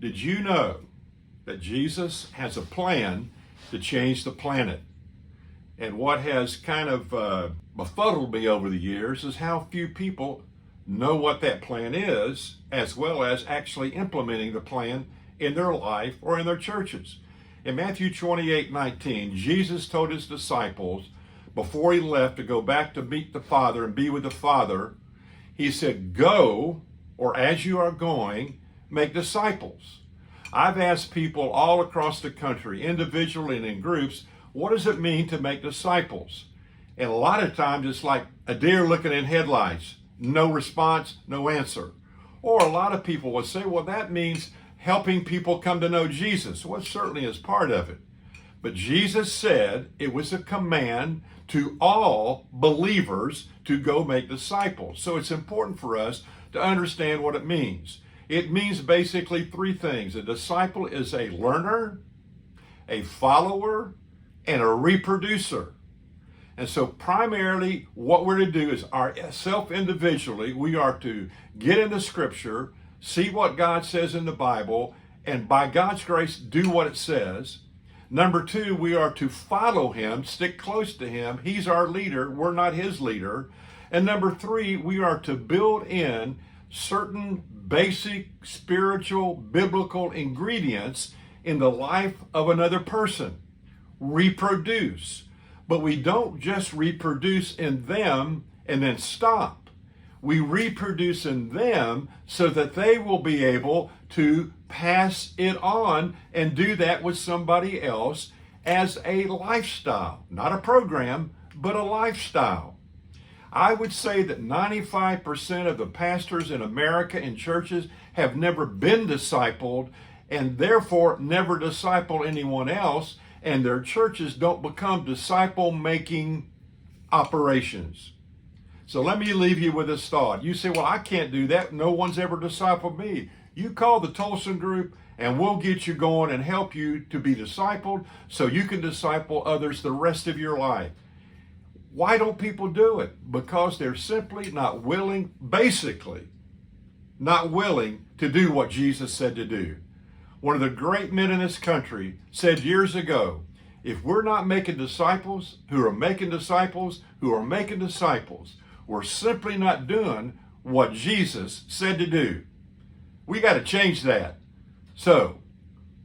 Did you know that Jesus has a plan to change the planet? And what has kind of befuddled me over the years is how few people know what that plan is, as well as actually implementing the plan in their life or in their churches. In Matthew 28:19, Jesus told his disciples before he left to go back to meet the Father and be with the Father, he said, "Go, or as you are going, make disciples." I've asked people all across the country, individually and in groups, what does it mean to make disciples? And a lot of times it's like a deer looking in headlights. No response, no answer. Or a lot of people will say, well, that means helping people come to know Jesus. Well, it certainly is part of it. But Jesus said it was a command to all believers to go make disciples. So it's important for us to understand what it means. It means basically three things. A disciple is a learner, a follower, and a reproducer. And so primarily what we're to do is ourselves individually, we are to get into Scripture, see what God says in the Bible, and by God's grace, do what it says. Number two, we are to follow him, stick close to him. He's our leader. We're not his leader. And number three, we are to build in certain basic spiritual biblical ingredients in the life of another person. Reproduce. But we don't just reproduce in them and then stop. We reproduce in them so that they will be able to pass it on and do that with somebody else as a lifestyle. Not a program, but a lifestyle. I would say that 95% of the pastors in America in churches have never been discipled and therefore never disciple anyone else, and their churches don't become disciple-making operations. So let me leave you with this thought. You say, well, I can't do that. No one's ever discipled me. You call the Tolson group and we'll get you going and help you to be discipled so you can disciple others the rest of your life. Why don't people do it? Because they're simply not willing, basically, not willing to do what Jesus said to do. One of the great men in this country said years ago, if we're not making disciples who are making disciples who are making disciples, we're simply not doing what Jesus said to do. We got to change that. So,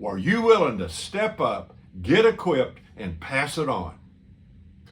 are you willing to step up, get equipped, and pass it on?